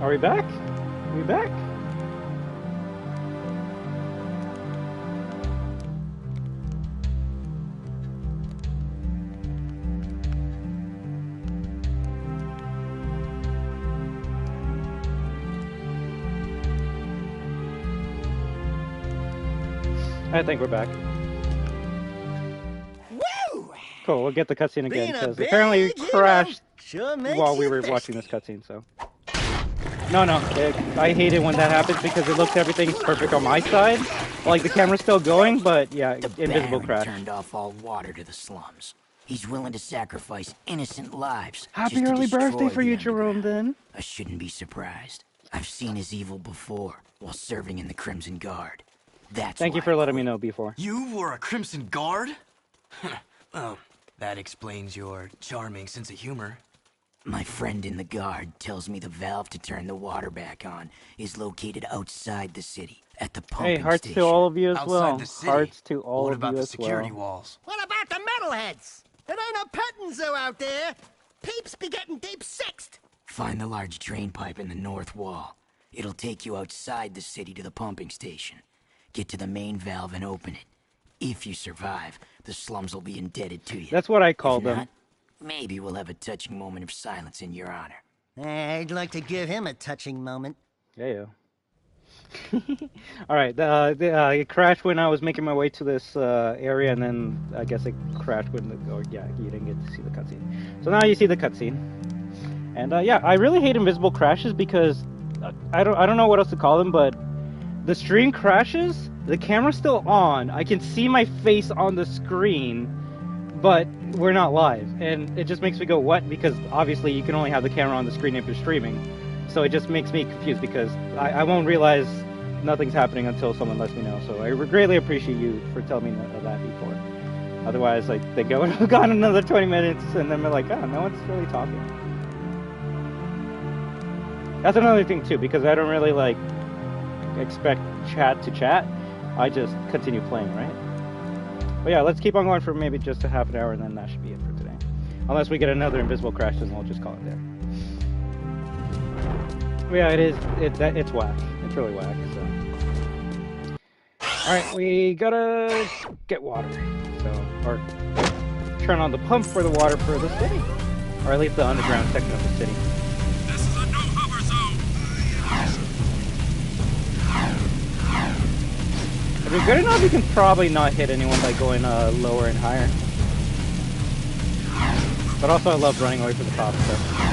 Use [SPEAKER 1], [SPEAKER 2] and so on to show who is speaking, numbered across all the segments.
[SPEAKER 1] Are we back? Are we back? I think we're back.
[SPEAKER 2] Woo!
[SPEAKER 1] Cool, we'll get the cutscene again, because apparently it crashed while we were watching this cutscene, so... No, I hate it when that happens because it looks everything's perfect on my side. Like, the camera's still going, but yeah, invisible crash.
[SPEAKER 3] Turned off all water to the slums. He's willing to sacrifice innocent lives.
[SPEAKER 1] Happy early birthday for you, Jerome, then.
[SPEAKER 3] I shouldn't be surprised. I've seen his evil before, while serving in the Crimson Guard.
[SPEAKER 1] Thank you for letting me know before.
[SPEAKER 4] You were a Crimson Guard? Well, that explains your charming sense of humor.
[SPEAKER 3] My friend in the Guard tells me the valve to turn the water back on is located outside the city, at the pumping
[SPEAKER 1] station. Hey, hearts to all of you as well. Hearts to all of you as well. What about the security
[SPEAKER 4] walls?
[SPEAKER 2] What about the metalheads? It ain't a petting zoo out there. Peeps be getting deep-sixed.
[SPEAKER 3] Find the large drain pipe in the north wall. It'll take you outside the city to the pumping station. Get to the main valve and open it. If you survive, the slums will be indebted to you.
[SPEAKER 1] That's what I call them.
[SPEAKER 3] Not, maybe we'll have a touching moment of silence in your honor.
[SPEAKER 2] I'd like to give him a touching moment.
[SPEAKER 1] Yeah. Alright, it crashed when I was making my way to this area, and then I guess it crashed when yeah, you didn't get to see the cutscene. So now you see the cutscene. And yeah, I really hate invisible crashes because I don't know what else to call them, but the stream crashes, the camera's still on, I can see my face on the screen, but we're not live. And it just makes me go, what? Because obviously you can only have the camera on the screen if you're streaming. So it just makes me confused because I won't realize nothing's happening until someone lets me know. So I greatly appreciate you for telling me that before. Otherwise, I think I would have gone another 20 minutes and then we're like, oh, no one's really talking. That's another thing too, because I don't really like expect chat to chat. I just continue playing, right? But yeah, let's keep on going for maybe just a half an hour, and then that should be it for today. Unless we get another invisible crash, then we'll just call it there. But yeah, it's whack. It's really whack. So, all right, we gotta get water. So, or turn on the pump for the water for the city, or at least the underground section of the city. If you're good enough, you can probably not hit anyone by going lower and higher. But also, I love running away from the top stuff.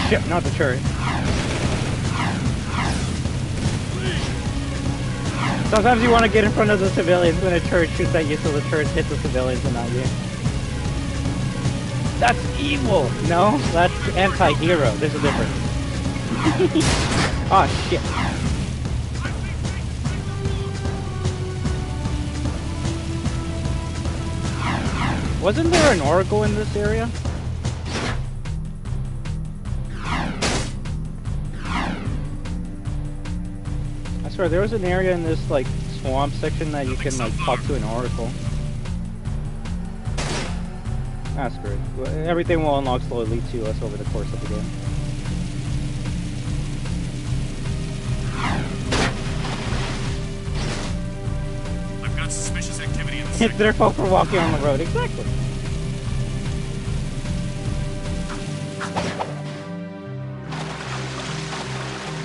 [SPEAKER 1] Shit, not the turret. Sometimes you want to get in front of the civilians when a turret shoots at you so the turret hits the civilians and not you. That's evil! No, that's anti-hero. There's a difference. Oh shit. Wasn't there an oracle in this area? There was an area in this like swamp section that you can like talk to an oracle. That's great. Everything will unlock slowly to us over the course of the game.
[SPEAKER 5] I've got suspicious activity in the
[SPEAKER 1] It's their fault for walking on the road. Exactly.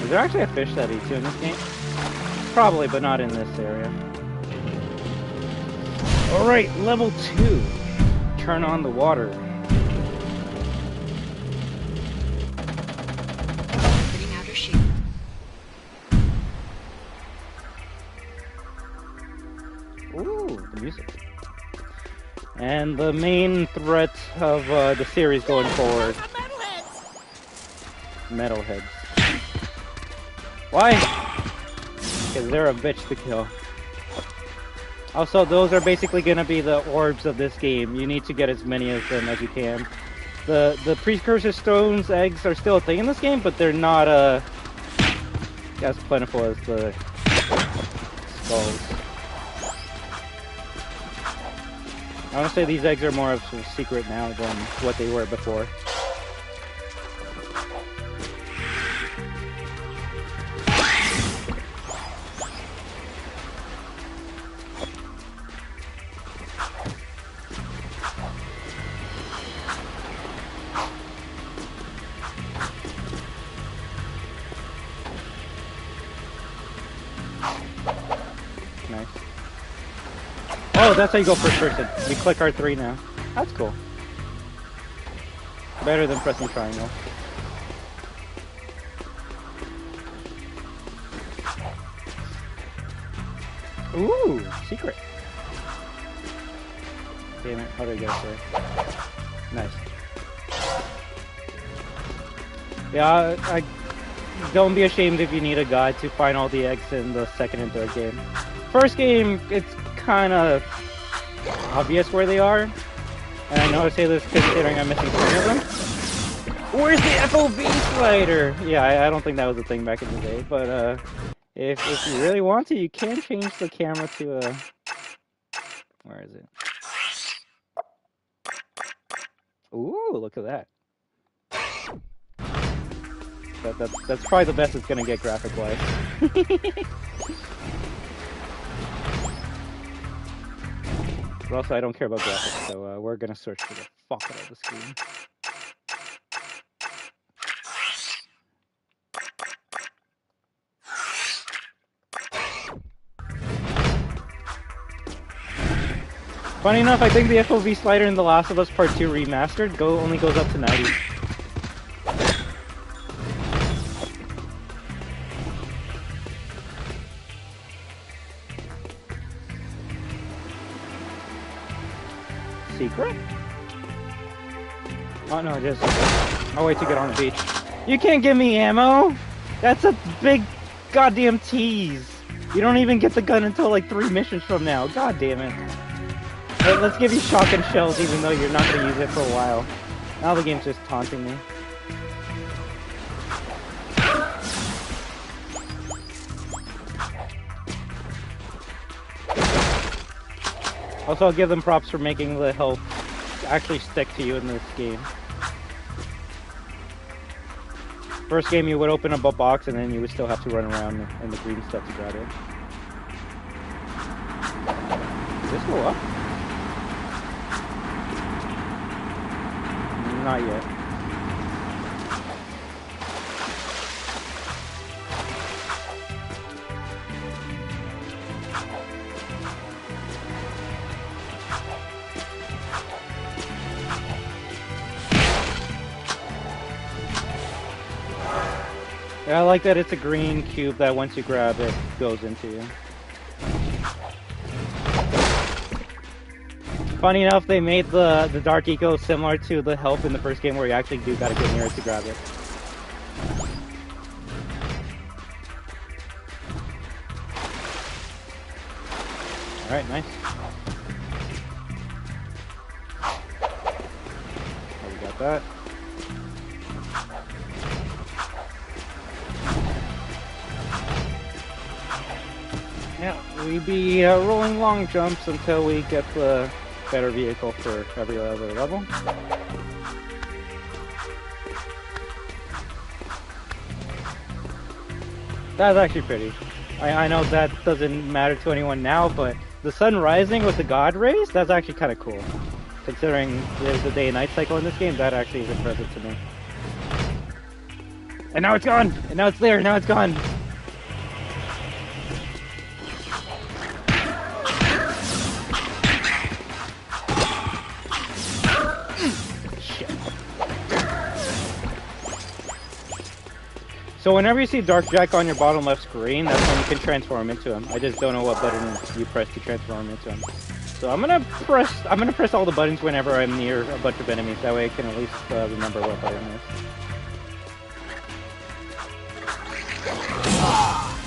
[SPEAKER 1] Is there actually a fish that eats you in this game? Probably, but not in this area. Alright, level 2. Turn on the water.
[SPEAKER 6] Putting out her shield.
[SPEAKER 1] Ooh, the music. And the main threat of the series going forward. Metalheads. Why? because they're a bitch to kill. Also, those are basically going to be the orbs of this game. You need to get as many of them as you can. The precursor stones, eggs are still a thing in this game, but they're not as plentiful as the skulls. I want to say these eggs are more of a secret now than what they were before. Oh, that's how you go first person. You click R3 now. That's cool. Better than pressing triangle. Ooh, secret. Damn it, how did I get up there? Nice. Yeah, I don't be ashamed if you need a guide to find all the eggs in the second and third game. First game, it's kind of obvious where they are, and I know I say this considering I'm missing 20 of them. Where's the FOV slider? Yeah, I don't think that was a thing back in the day, but if you really want to, you can change the camera to a... Where is it? Ooh, look at that. That's probably the best it's gonna get graphic-wise. But also, I don't care about graphics, so we're gonna search for the fuck out of the screen. Funny enough, I think the FOV slider in The Last of Us Part 2 Remastered only goes up to 90. Secret? Oh no, just I'll wait to get on the beach. You can't give me ammo! That's a big goddamn tease! You don't even get the gun until like 3 missions from now. God damn it. Let's give you shotgun shells even though you're not gonna use it for a while. Now the game's just taunting me. Also, I'll give them props for making the health actually stick to you in this game. First game, you would open up a box and then you would still have to run around in the green stuff to grab it. Does this go up? Not yet. Yeah, I like that it's a green cube that once you grab it, goes into you. Funny enough, they made the Dark Eco similar to the health in the first game where you actually do gotta get near it to grab it. Alright, nice. Oh, we got that. Yeah, we be rolling long jumps until we get the better vehicle for every other level. That's actually pretty. I know that doesn't matter to anyone now, but the sun rising with the god rays, that's actually kind of cool. Considering there's a day and night cycle in this game, that actually is impressive to me. And now it's gone! And now it's there, now it's gone! So whenever you see Dark Jack on your bottom left screen, that's when you can transform into him. I just don't know what button you press to transform into him. So I'm gonna press all the buttons whenever I'm near a bunch of enemies. That way I can at least remember what button it is.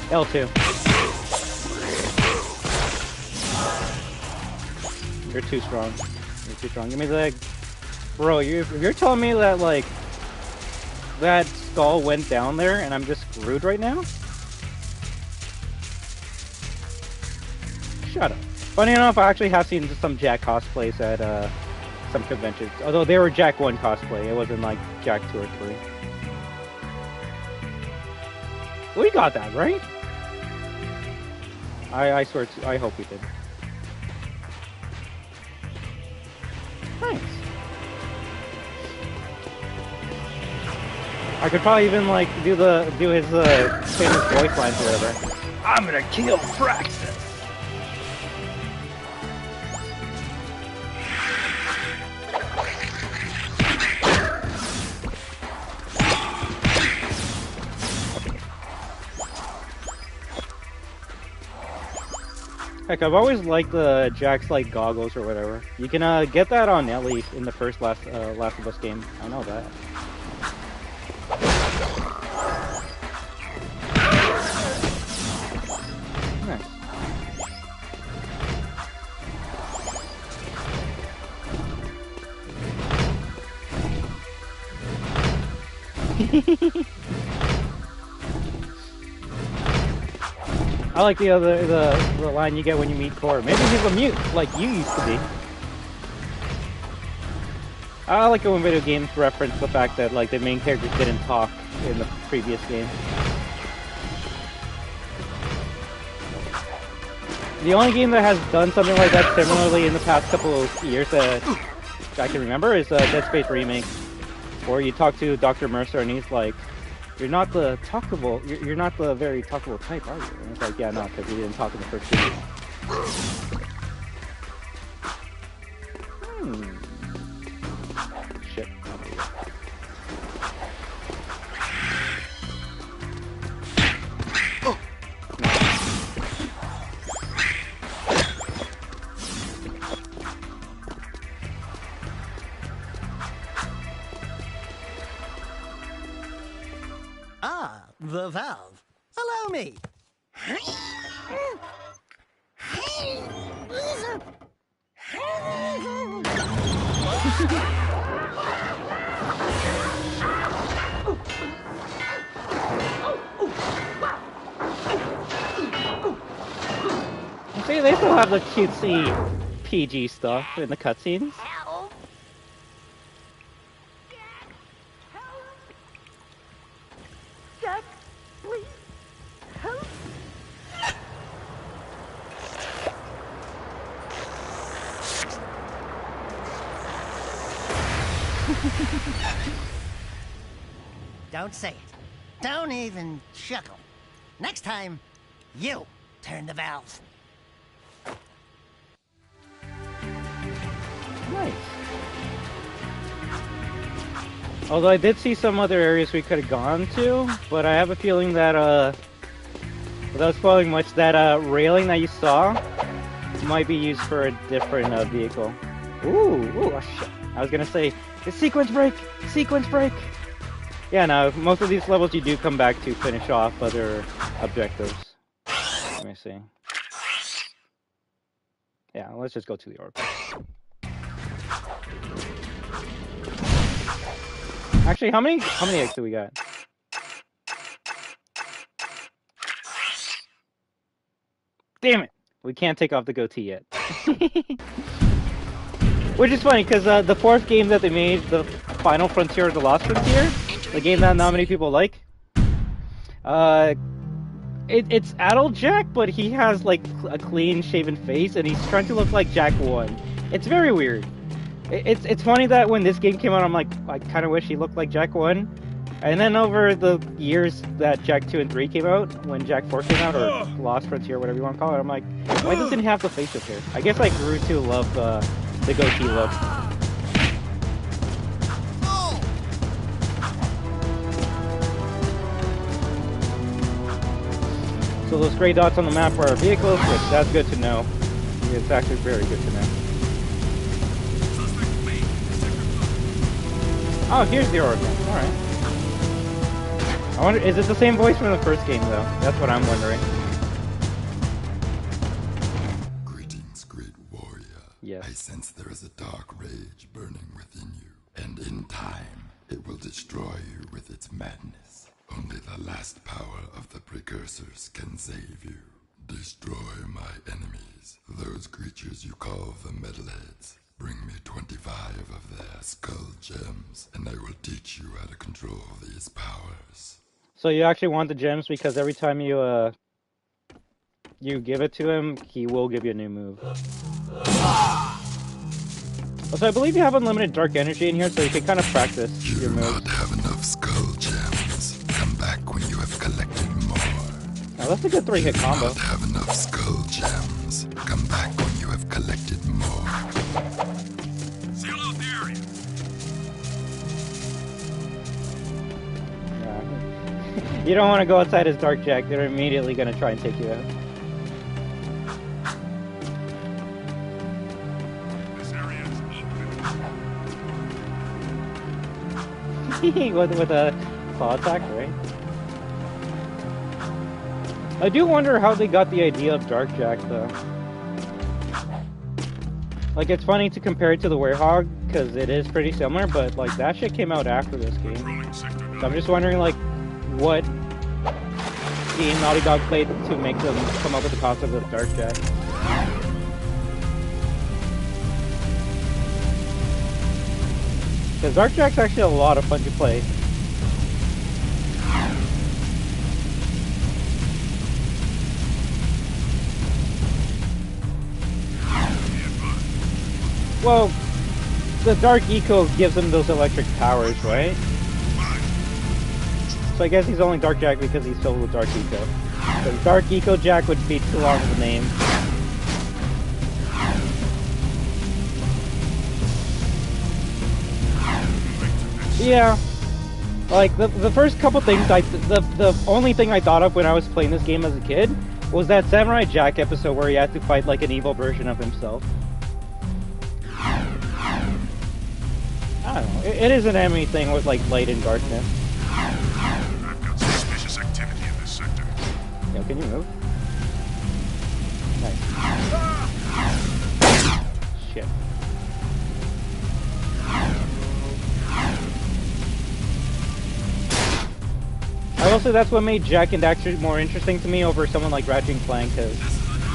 [SPEAKER 1] L2. You're too strong. You're too strong. Give me the egg. Bro, if you're telling me that, like, that skull went down there and I'm just screwed right now? Shut up. Funny enough, I actually have seen some Jack cosplays at some conventions. Although they were Jack 1 cosplay. It wasn't like Jack 2 or 3. We got that, right? I swear to, I hope we did. Nice. I could probably even like do his famous voice lines or whatever. I'm gonna kill Praxis. Heck, I've always liked the Jack's like goggles or whatever. You can get that on Ellie in the first Last of Us game. I know that. Nice. I like the line you get when you meet Core. Maybe he's a mute, like you used to be. I like it when video games reference the fact that like the main characters didn't talk in the previous game. The only game that has done something like that similarly in the past couple of years that I can remember is Dead Space Remake, where you talk to Dr. Mercer and he's like, "You're not the talkable. You're not the very talkable type, are you?" And it's like, "Yeah, no, because we didn't talk in the first game." Shit.
[SPEAKER 2] The valve. Allow me.
[SPEAKER 1] See, they still have the cutesy PG stuff in the cutscenes.
[SPEAKER 2] Don't say it. Don't even chuckle. Next time, you turn the valves.
[SPEAKER 1] Nice. Although I did see some other areas we could have gone to, but I have a feeling that, without spoiling much, that railing that you saw might be used for a different vehicle. Ooh, oh shit. I was gonna say, the sequence break! Sequence break! Yeah, no, most of these levels you do come back to finish off other objectives. Let me see. Yeah, let's just go to the orb. Actually, how many eggs do we got? Damn it! We can't take off the goatee yet. Which is funny, because the fourth game that they made, the Final Frontier, The Lost Frontier, the game that not many people like, it's adult Jack, but he has like a clean shaven face, and he's trying to look like Jack 1. It's very weird. It's funny that when this game came out, I'm like, I kind of wish he looked like Jack 1. And then over the years that Jack 2 and 3 came out, when Jack 4 came out, or Lost Frontier, whatever you want to call it, I'm like, why doesn't he have the facial hair? I guess I grew to love the goatee look. So those gray dots on the map are our vehicles, which that's good to know. It's actually very good to know. Oh, here's the Oracle. Alright. I wonder, is it the same voice from the first game, though? That's what I'm wondering.
[SPEAKER 7] Greetings, great warrior.
[SPEAKER 1] Yes.
[SPEAKER 7] I sense there is a dark rage burning within you, and in time, it will destroy you with its madness. Only the last power of the precursors can save you. Destroy my enemies, those creatures you call the metalheads. Bring me 25 of their skull gems, and I will teach you how to control these powers.
[SPEAKER 1] So you actually want the gems because every time you give it to him, he will give you a new move. Also, I believe you have unlimited dark energy in here, so you can kind of practice your moves.
[SPEAKER 7] You do not have enough skull gems. Come back when you have collected more.
[SPEAKER 1] Now that's a good 3-hit combo.
[SPEAKER 7] You do not have enough skull gems. Come back when you have collected more.
[SPEAKER 5] Seal out the area.
[SPEAKER 1] Yeah. You don't want to go outside as Dark Jack. They're immediately going to try and take you out. with a claw attack, right? I do wonder how they got the idea of Dark Jack, though. Like, it's funny to compare it to the Werehog, because it is pretty similar, but, like, that shit came out after this game. So I'm just wondering, like, what game Naughty Dog played to make them come up with the concept of Dark Jack. Because Dark Jack's actually a lot of fun to play. Well, the Dark Eco gives him those electric powers, right? So I guess he's only Dark Jack because he's filled with Dark Eco. Because Dark Eco Jack would be too long of a name. Yeah, like the first couple things the only thing I thought of when I was playing this game as a kid was that Samurai Jack episode where he had to fight like an evil version of himself. I don't know. It is an enemy thing with like light and darkness.
[SPEAKER 5] I've got suspicious activity in this sector.
[SPEAKER 1] Yo, can you move? Nice. Shit. I will say that's what made Jack and Daxter more interesting to me over someone like Ratchet and Clank, because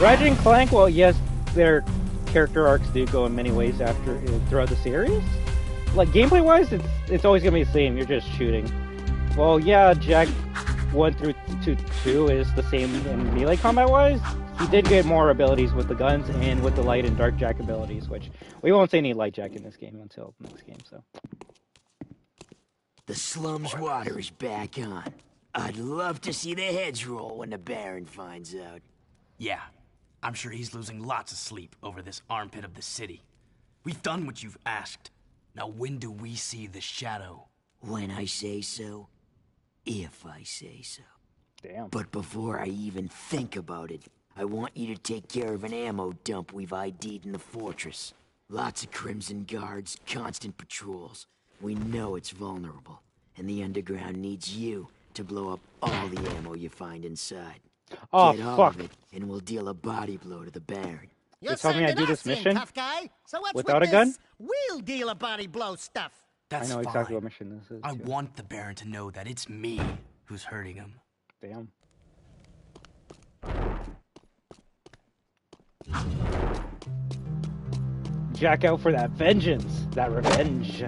[SPEAKER 1] Ratchet and Clank, well, yes, their character arcs do go in many ways after throughout the series. Like, gameplay-wise, it's always gonna be the same, you're just shooting. Well, yeah, Jack 1 through 2 is the same in melee combat-wise. He did get more abilities with the guns and with the light and dark Jack abilities, which we won't see any light Jack in this game until next game, so.
[SPEAKER 3] The slum's water is back on. I'd love to see the heads roll when the Baron finds out.
[SPEAKER 4] Yeah, I'm sure he's losing lots of sleep over this armpit of the city. We've done what you've asked. Now when do we see the shadow?
[SPEAKER 3] When I say so. If I say so.
[SPEAKER 1] Damn.
[SPEAKER 3] But before I even think about it, I want you to take care of an ammo dump we've ID'd in the fortress. Lots of Crimson Guards, constant patrols. We know it's vulnerable, and the underground needs you to blow up all the ammo you find inside.
[SPEAKER 1] Oh,
[SPEAKER 3] Get all
[SPEAKER 1] fuck.
[SPEAKER 3] of it, and we'll deal a body blow to the Baron.
[SPEAKER 2] You're
[SPEAKER 1] tell me I
[SPEAKER 2] sending
[SPEAKER 1] do
[SPEAKER 2] us
[SPEAKER 1] this
[SPEAKER 2] in,
[SPEAKER 1] mission
[SPEAKER 2] tough guy. So what's
[SPEAKER 1] without
[SPEAKER 2] with
[SPEAKER 1] a gun?
[SPEAKER 2] this? We'll deal a body blow stuff.
[SPEAKER 4] That's
[SPEAKER 1] I know
[SPEAKER 4] fine.
[SPEAKER 1] exactly what mission this is.
[SPEAKER 4] I
[SPEAKER 1] too.
[SPEAKER 4] want the Baron to know that it's me who's hurting him.
[SPEAKER 1] Damn. Jack out for that vengeance, that revenge.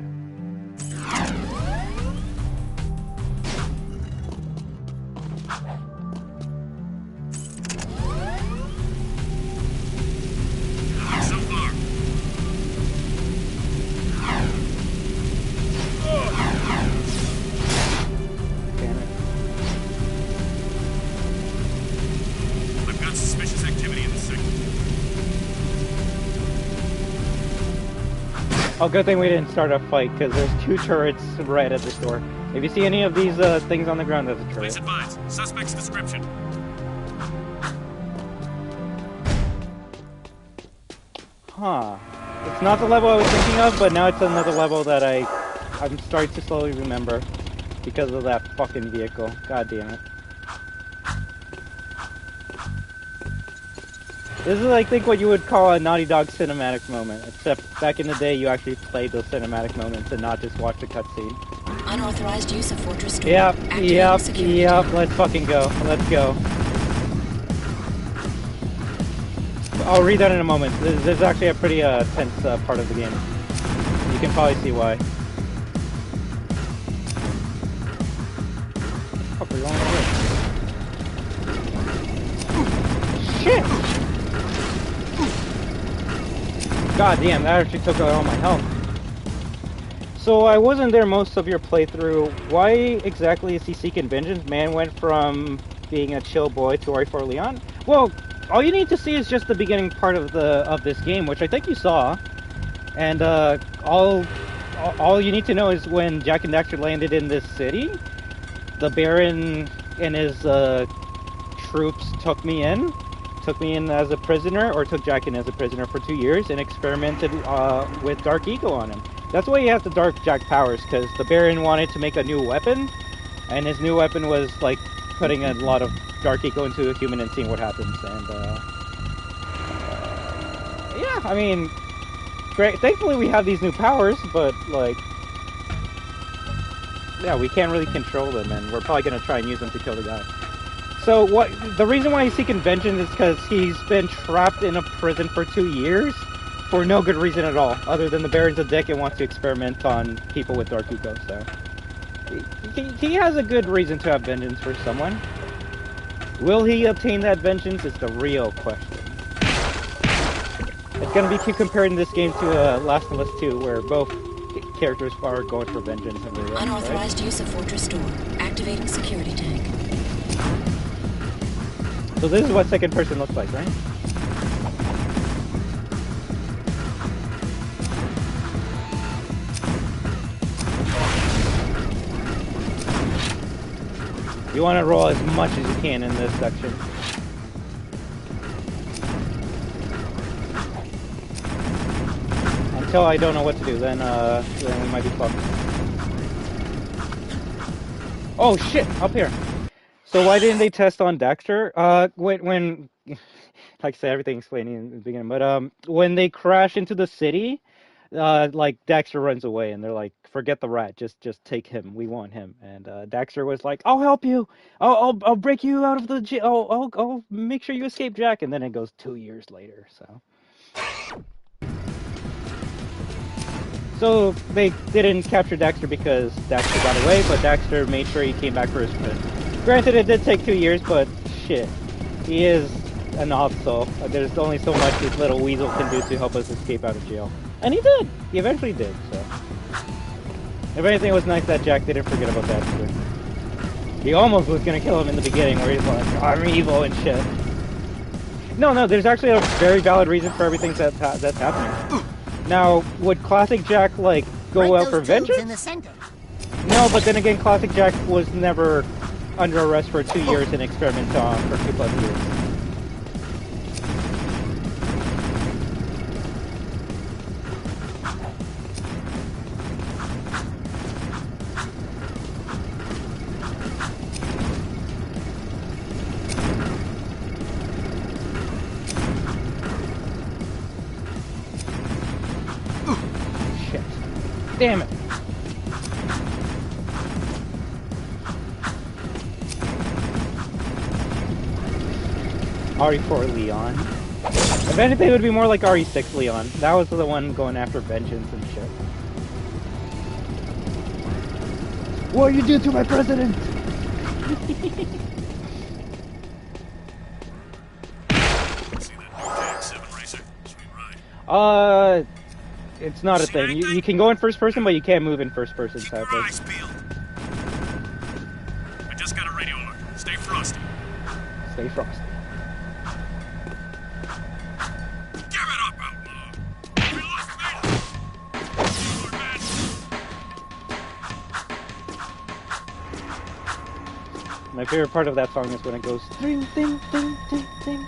[SPEAKER 5] So far.
[SPEAKER 1] Damn it.
[SPEAKER 5] I've got suspicious activity in the sector.
[SPEAKER 1] Oh, good thing we didn't start a fight, because there's 2 turrets right at this door. If you see any of these things on the ground, that's a
[SPEAKER 5] Please
[SPEAKER 1] turret.
[SPEAKER 5] advise. Suspect's description.
[SPEAKER 1] Huh. It's not the level I was thinking of, but now it's another level that I'm starting to slowly remember because of that fucking vehicle. God damn it. This is, I think, what you would call a Naughty Dog cinematic moment. Except back in the day, you actually played those cinematic moments and not just watch the cutscene.
[SPEAKER 6] Unauthorized use of Fortress Door.
[SPEAKER 1] Yep,
[SPEAKER 6] Activating security
[SPEAKER 1] yep.
[SPEAKER 6] tank.
[SPEAKER 1] Let's fucking go. Let's go. I'll read that in a moment. This is actually a pretty tense part of the game. You can probably see why. Oh, we're going away. Shit! God damn, that actually took out all my health. So I wasn't there most of your playthrough. Why exactly is he seeking vengeance? Man went from being a chill boy to RE4 Leon? Well, all you need to see is just the beginning part of this game, which I think you saw. And all you need to know is when Jack and Daxter landed in this city, the Baron and his troops took me in as a prisoner, or took Jack in as a prisoner for 2 years, and experimented with Dark Ego on him. That's why he has the Dark Jack powers, because the Baron wanted to make a new weapon, and his new weapon was like putting a lot of Dark Ego into a human and seeing what happens. And yeah, I mean, great. Thankfully we have these new powers, but like, yeah, we can't really control them, and we're probably gonna try and use them to kill the guy. So the reason why he's seeking vengeance is because he's been trapped in a prison for 2 years for no good reason at all, other than the Baron's a dick and wants to experiment on people with Dark Ego. So he has a good reason to have vengeance for someone. Will he obtain that vengeance is the real question. It's gonna be comparing this game to Last of Us 2, where both characters are going for vengeance.
[SPEAKER 6] Unauthorized use of Fortress Door. Activating security tank.
[SPEAKER 1] So this is what second person looks like, right? You want to roll as much as you can in this section. Until I don't know what to do, then we might be fucked. Oh shit, up here. So why didn't they test on Daxter? When like I said, everything explaining in the beginning, but when they crash into the city, like Daxter runs away, and they're like, "Forget the rat, just take him. We want him." And Daxter was like, "I'll help you. I'll break you out of the jail. I'll make sure you escape, Jack." And then it goes 2 years later. So they didn't capture Daxter because Daxter got away, but Daxter made sure he came back for his friend. Granted, it did take 2 years, but shit, he is an odd soul. There's only so much this little weasel can do to help us escape out of jail. And he did! He eventually did, so. If anything, it was nice that Jack didn't forget about Daxter. He almost was gonna kill him in the beginning, where he's like, "I'm evil" and shit. No, there's actually a very valid reason for everything that's happening. Now, would Classic Jack, like, go out for vengeance?
[SPEAKER 2] In the center.
[SPEAKER 1] No, but then again, Classic Jack was never under arrest for 2 years and experimented on for 2+ years. Shit. Damn it. RE4 Leon. If anything, it would be more like RE6 Leon. That was the one going after vengeance and shit. What you do to my president?
[SPEAKER 5] See that new Tag 7 racer? Sweet ride.
[SPEAKER 1] It's not a thing. You can go in first person, but you can't move in first person,
[SPEAKER 5] Keep your
[SPEAKER 1] sadly.
[SPEAKER 5] eyes peeled. I just got a radio alert. Stay frosty.
[SPEAKER 1] Stay frosty.
[SPEAKER 5] Give it up, outlaw! We lost Vader! Lord man!
[SPEAKER 1] My favorite part of that song is when it goes ding ding ding ding ding.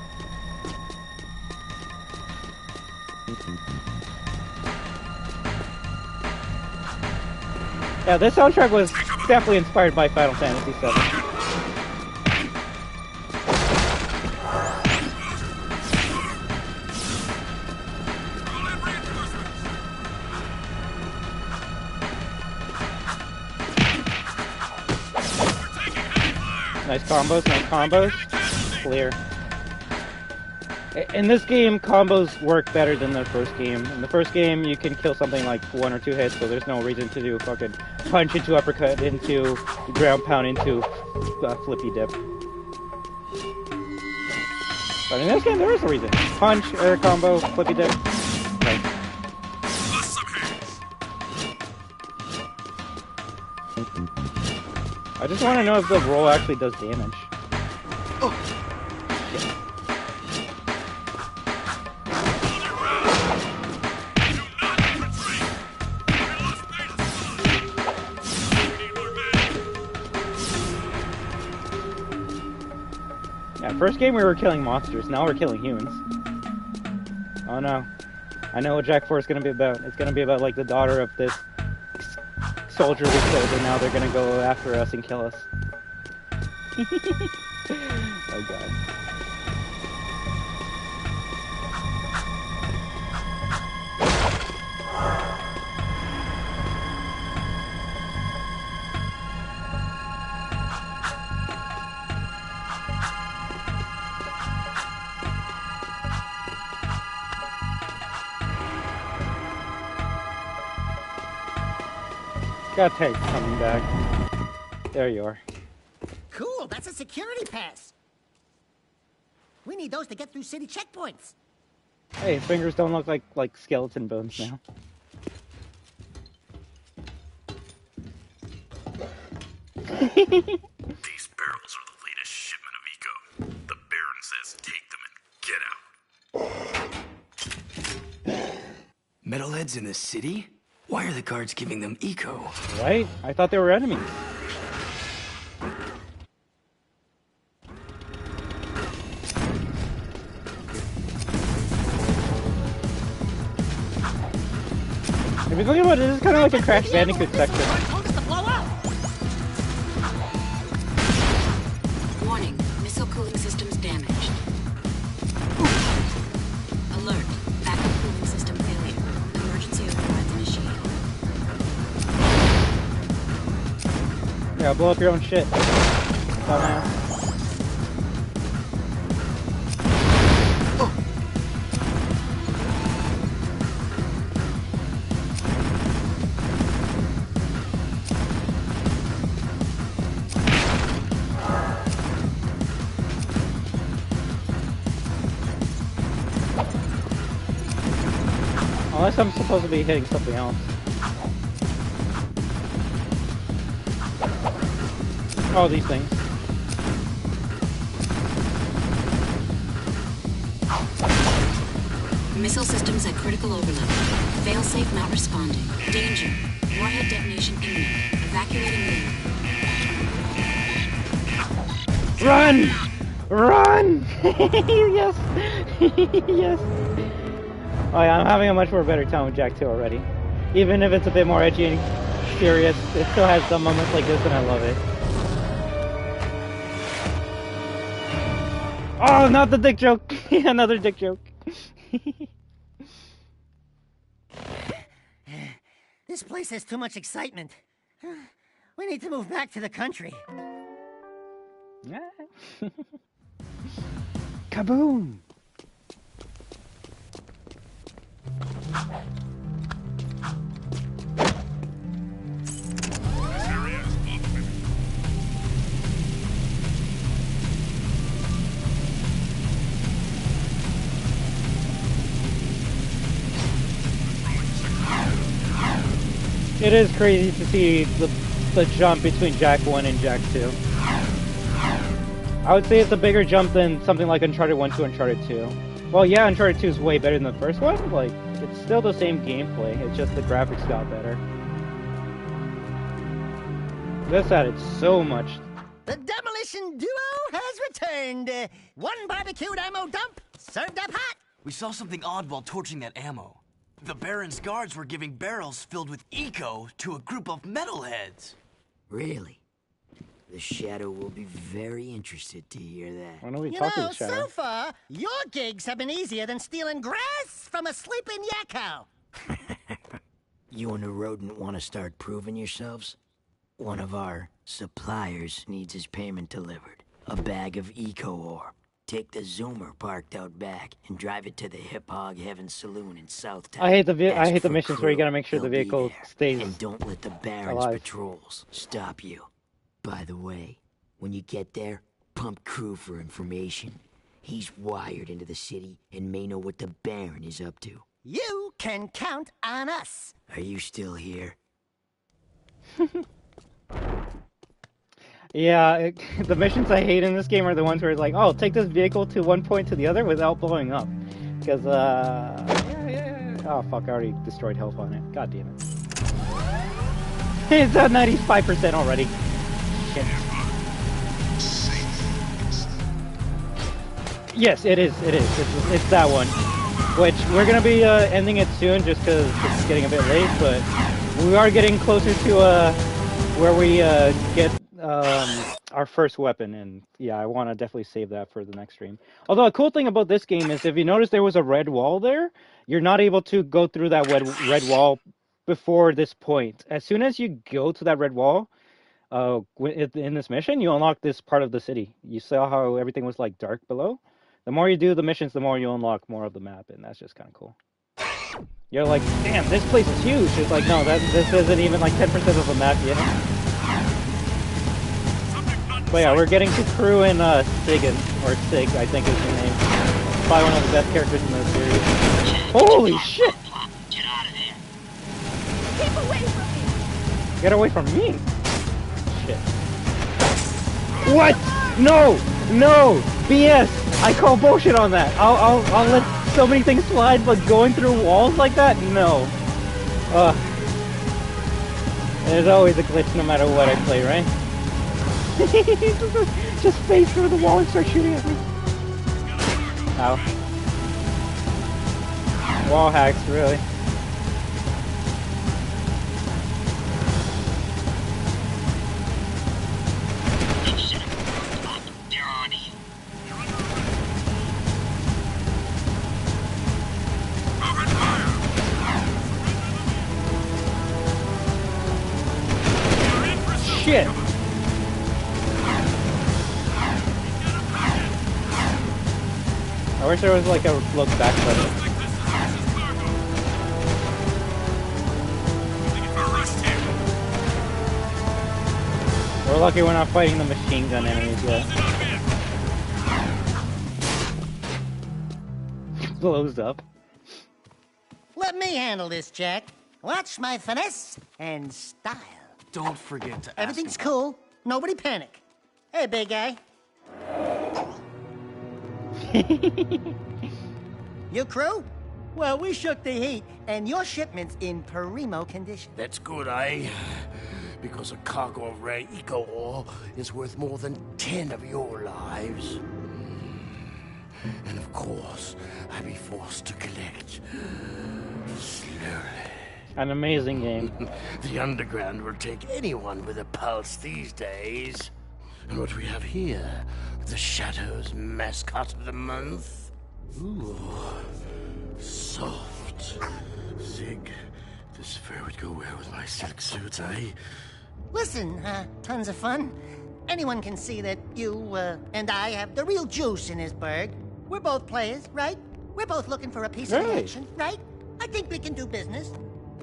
[SPEAKER 1] Yeah, this soundtrack was definitely inspired by Final Fantasy VII. Nice combos, nice combos. Clear. In this game, combos work better than the first game. In the first game, you can kill something like 1 or 2 hits, so there's no reason to do fucking punch into uppercut, into ground pound, into flippy dip. But in this game, there is a reason. Punch, air combo, flippy dip. Right.
[SPEAKER 5] Bust some heads.
[SPEAKER 1] I just want to know if the roll actually does damage. First game we were killing monsters, now we're killing humans. Oh no. I know what Jak 4 is going to be about. It's going to be about like the daughter of this soldier we killed, and now they're going to go after us and kill us. Oh god. Got tanks coming back. There you are.
[SPEAKER 2] Cool, that's a security pass. We need those to get through city checkpoints.
[SPEAKER 1] Hey, fingers don't look like skeleton bones now.
[SPEAKER 5] These barrels are the latest shipment of eco. The Baron says take them and get out.
[SPEAKER 4] Metalheads in the city? Why are the guards giving them eco?
[SPEAKER 1] Right? I thought they were enemies. If you think about it, this is kind of like a Crash Bandicoot section.
[SPEAKER 6] Warning, missile cooling systems damaged. Alert, backup cooling system failure. Emergency overrides initiated.
[SPEAKER 1] Yeah, blow up your own shit. Dumbass. Unless I'm supposed to be hitting something else. Oh, these things.
[SPEAKER 6] Missile systems at critical overload. Failsafe not responding. Danger. Warhead detonation imminent. Evacuating room.
[SPEAKER 1] Run! Run! Yes! Yes! Oh yeah, I'm having a much more better time with Jak 2 already. Even if it's a bit more edgy and serious, it still has some moments like this and I love it. Oh, not the dick joke! Another dick joke.
[SPEAKER 2] This place has too much excitement. We need to move back to the country.
[SPEAKER 1] Kaboom!
[SPEAKER 5] This area is off limits.
[SPEAKER 1] It is crazy to see the jump between Jak 1 and Jak 2. I would say it's a bigger jump than something like Uncharted 1 to Uncharted 2. Well, yeah, Uncharted 2 is way better than the first one. Like, it's still the same gameplay. It's just the graphics got better. This added so much.
[SPEAKER 2] The demolition duo has returned. One barbecued ammo dump served up hot.
[SPEAKER 4] We saw something odd while torching that ammo. The Baron's guards were giving barrels filled with eco to a group of metalheads.
[SPEAKER 3] Really? The Shadow will be very interested to hear that.
[SPEAKER 1] Why don't we
[SPEAKER 2] You
[SPEAKER 1] talk to
[SPEAKER 2] know,
[SPEAKER 1] the Shadow?
[SPEAKER 2] so far, your gigs have been easier than stealing grass from a sleeping yakko.
[SPEAKER 3] You and the rodent want to start proving yourselves? One of our suppliers needs his payment delivered. A bag of eco-ore. Take the Zoomer parked out back and drive it to the Hip Hog Heaven Saloon in Southtown.
[SPEAKER 1] I hate the
[SPEAKER 3] Ask for
[SPEAKER 1] missions where you
[SPEAKER 3] crew.
[SPEAKER 1] gotta make sure the
[SPEAKER 3] They'll be
[SPEAKER 1] vehicle
[SPEAKER 3] there.
[SPEAKER 1] stays
[SPEAKER 3] And don't let the Baron's
[SPEAKER 1] alive.
[SPEAKER 3] patrols stop you. By the way, when you get there, pump crew for information. He's wired into the city and may know what the Baron is up to.
[SPEAKER 2] You can count on us.
[SPEAKER 3] Are you still here?
[SPEAKER 1] Yeah, the missions I hate in this game are the ones where it's like, oh, take this vehicle to one point to the other without blowing up. Because, oh, fuck, I already destroyed health on it. God damn it. It's at 95% already. Shit. Yes, it is. It's that one. Which, we're going to be ending it soon just because it's getting a bit late, but we are getting closer to where we get our first weapon, and yeah, I want to definitely save that for the next stream. Although a cool thing about this game is if you notice there was a red wall there, you're not able to go through that red wall before this point. As soon as you go to that red wall in this mission, you unlock this part of the city. You saw how everything was like dark below? The more you do the missions, the more you unlock more of the map, and that's just kind of cool. You're like, damn, this place is huge. It's like, no, this isn't even like 10% of the map yet. But yeah, we're getting to crew in Sig, I think is his name. Probably one of the best characters in the series. Holy shit!
[SPEAKER 6] Get out of there.
[SPEAKER 8] Keep away from me.
[SPEAKER 1] Get away from me! Shit. What? No! No! BS! I call bullshit on that. I'll let so many things slide, but going through walls like that? No. There's always a glitch no matter what I play, right? Just face through the wall and start shooting at me. Ow. Wall hacks, really.
[SPEAKER 6] They're on you.
[SPEAKER 1] Shit! I wish there was like a look back button. We're lucky we're not fighting the machine gun enemies yet. Blows up.
[SPEAKER 2] Let me handle this, Jack. Watch my finesse and style.
[SPEAKER 4] Don't forget to ask
[SPEAKER 2] Everything's
[SPEAKER 4] about-
[SPEAKER 2] cool. Nobody panic. Hey, big guy. Your crew? Well, we shook the heat, and your shipment's in primo condition.
[SPEAKER 9] That's good, eh? Because a cargo of rare eco-ore is worth more than 10 of your lives. And of course, I'll be forced to collect slowly.
[SPEAKER 1] An amazing game.
[SPEAKER 9] The underground will take anyone with a pulse these days. And what we have here, the Shadow's mascot of the month. Ooh, soft. Zig, this fur would go well with my silk suit, eh?
[SPEAKER 2] Listen, tons of fun. Anyone can see that you, and I have the real juice in this burg. We're both players, right? We're both looking for a piece of the
[SPEAKER 1] Right.
[SPEAKER 2] action, right? I think we can do business,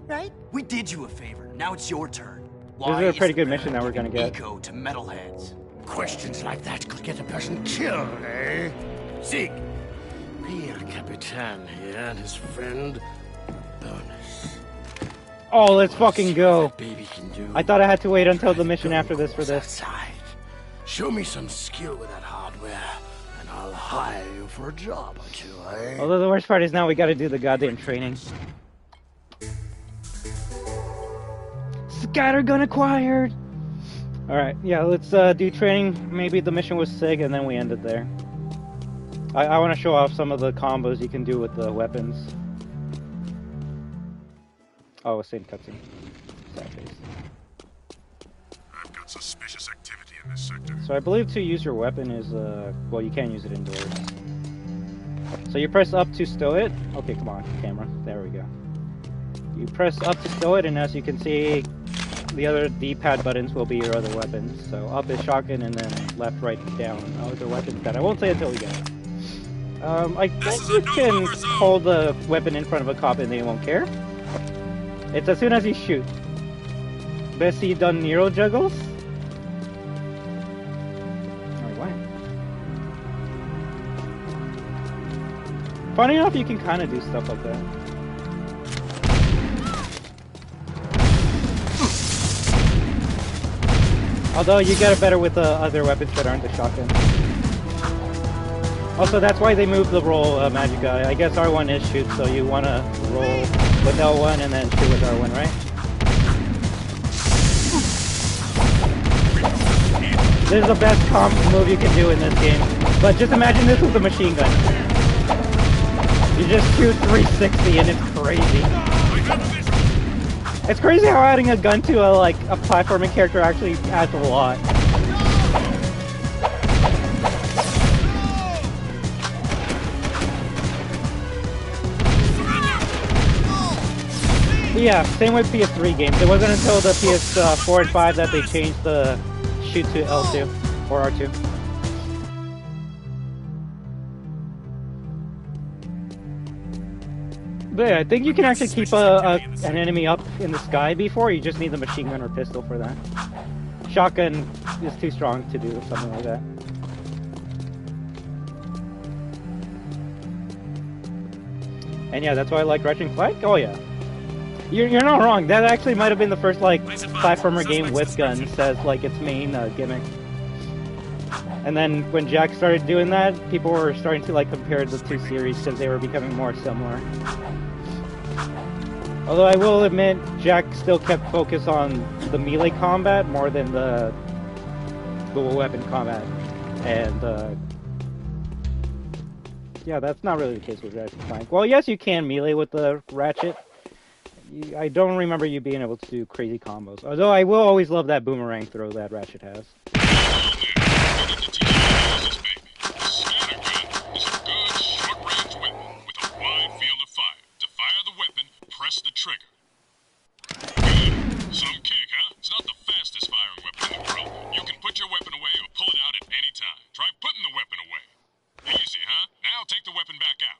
[SPEAKER 2] right?
[SPEAKER 4] We did you a favor. Now it's your turn.
[SPEAKER 1] This is a pretty good mission that we're gonna get.
[SPEAKER 4] Eco to metalheads.
[SPEAKER 9] Questions like that could get a person killed, eh? Zig, Pierre Capitan here and his friend, Bonus.
[SPEAKER 1] Oh, let's fucking go.
[SPEAKER 9] That baby can do.
[SPEAKER 1] I thought I had to wait until the
[SPEAKER 9] Try
[SPEAKER 1] mission
[SPEAKER 9] go
[SPEAKER 1] after this for
[SPEAKER 9] course
[SPEAKER 1] this.
[SPEAKER 9] outside. Show me some skill with that hardware, and I'll hire you for a job or two, eh?
[SPEAKER 1] Although the worst part is now we gotta do the goddamn training. Scattergun acquired! Alright, yeah, let's do training. Maybe the mission was Sig and then we end it there. I want to show off some of the combos you can do with the weapons. Oh, same cutscene. Sad face.
[SPEAKER 5] I've got suspicious activity in this sector.
[SPEAKER 1] So I believe to use your weapon is, well, you can use it indoors. So you press up to stow it. Okay, come on, camera. There we go. You press up to stow it, and as you can see, the other D-pad buttons will be your other weapons. So up is shotgun, and then left, right, down other weapons that I won't say until we get it. I think you can hold the weapon in front of a cop and they won't care. It's as soon as you shoot. Bessie done Nero juggles? Alright, why? Funny enough, you can kind of do stuff like that. Although you get it better with the other weapons that aren't the shotgun. Also, that's why they moved the roll, Magic Guy. I guess R1 is shoot, so you want to roll with L1 and then shoot with R1, right? This is the best comp move you can do in this game. But just imagine this with a machine gun. You just shoot 360 and it's crazy. It's crazy how adding a gun to a platforming character actually adds a lot. Yeah, same with PS3 games. It wasn't until the PS4 and 5 that they changed the shoot to L2 or R2. But yeah, I think you can actually keep an enemy up in the sky before. You just need the machine gun or pistol for that. Shotgun is too strong to do something like that. And yeah, that's why I like Ratchet & Clank. Oh yeah. You're not wrong. That actually might have been the first platformer game with guns as its main gimmick. And then when Jack started doing that, people were starting to compare the two series because they were becoming more similar. Although I will admit, Jack still kept focus on the melee combat more than the weapon combat. And yeah, that's not really the case with Ratchet & Clank. Well, yes, you can melee with the Ratchet. I don't remember you being able to do crazy combos. Although I will always love that boomerang throw that Ratchet has.
[SPEAKER 5] Press the trigger. Good. Some kick, huh? It's not the fastest firing weapon in the world. You can put your weapon away or pull it out at any time. Try putting the weapon away. Easy, huh? Now take the weapon back out.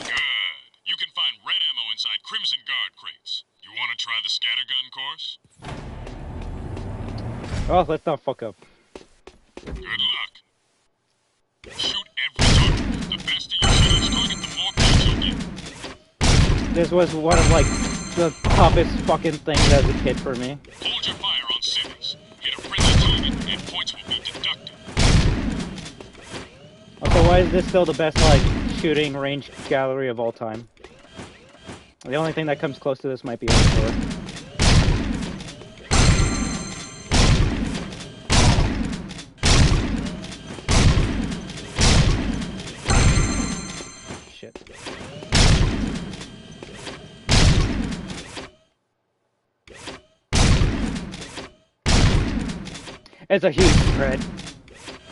[SPEAKER 5] Good. You can find red ammo inside Crimson Guard crates. You want to try the scattergun course?
[SPEAKER 1] Oh, let's not fuck up.
[SPEAKER 5] Good luck. Shoot every target. The faster you shoot each target, the more points you'll get.
[SPEAKER 1] This was one of the toughest fucking things as a kid for me.
[SPEAKER 5] Hold your fire on cities. Hit a friendly target and points will be deducted.
[SPEAKER 1] Also, why is this still the best shooting range gallery of all time? The only thing that comes close to this might be M4. Shit. It's a huge spread.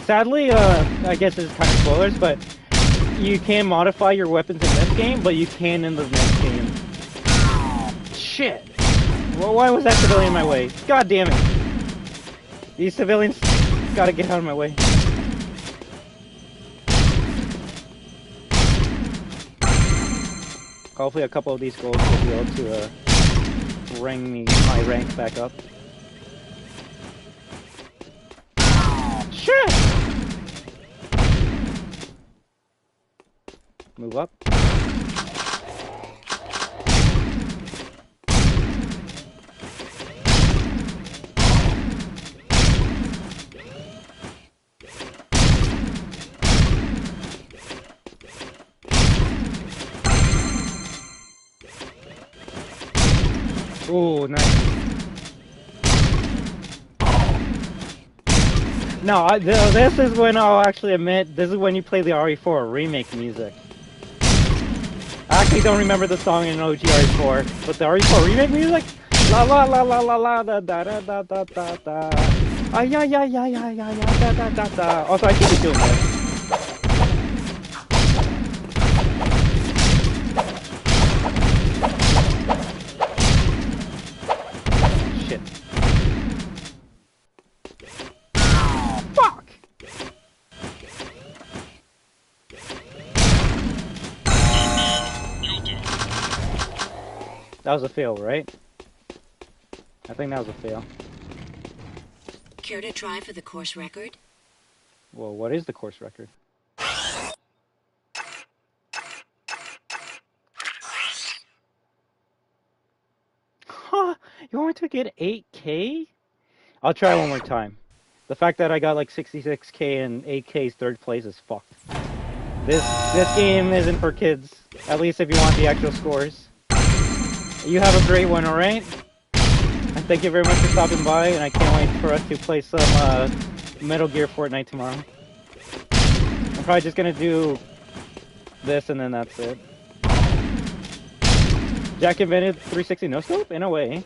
[SPEAKER 1] Sadly, I guess this is kind of spoilers, but you can modify your weapons in this game, but you can in the next game. Shit! Well, why was that civilian in my way? God damn it! These civilians gotta get out of my way. Hopefully a couple of these goals will be able to bring my rank back up. Shit! Move up. Ooh, nice. No, this is when I'll actually admit, this is when you play the RE4 remake music. I actually don't remember the song in OG RE4, but the RE4 remake music? La la la la la la da da da da da da da. Ah ya ya ya ya ya ya da da da da. Also, I should be doing this. Shit. That was a fail, right? I think that was a fail.
[SPEAKER 6] Care to try for the course record?
[SPEAKER 1] Well, what is the course record? Huh? You want me to get 8K? I'll try one more time. The fact that I got like 66K and 8K's third place is fucked. This game isn't for kids. At least if you want the actual scores. You have a great one, alright? And thank you very much for stopping by, and I can't wait for us to play some Metal Gear Fortnite tomorrow. I'm probably just gonna do this and then that's it. Jack invented 360 no-scope? In a way.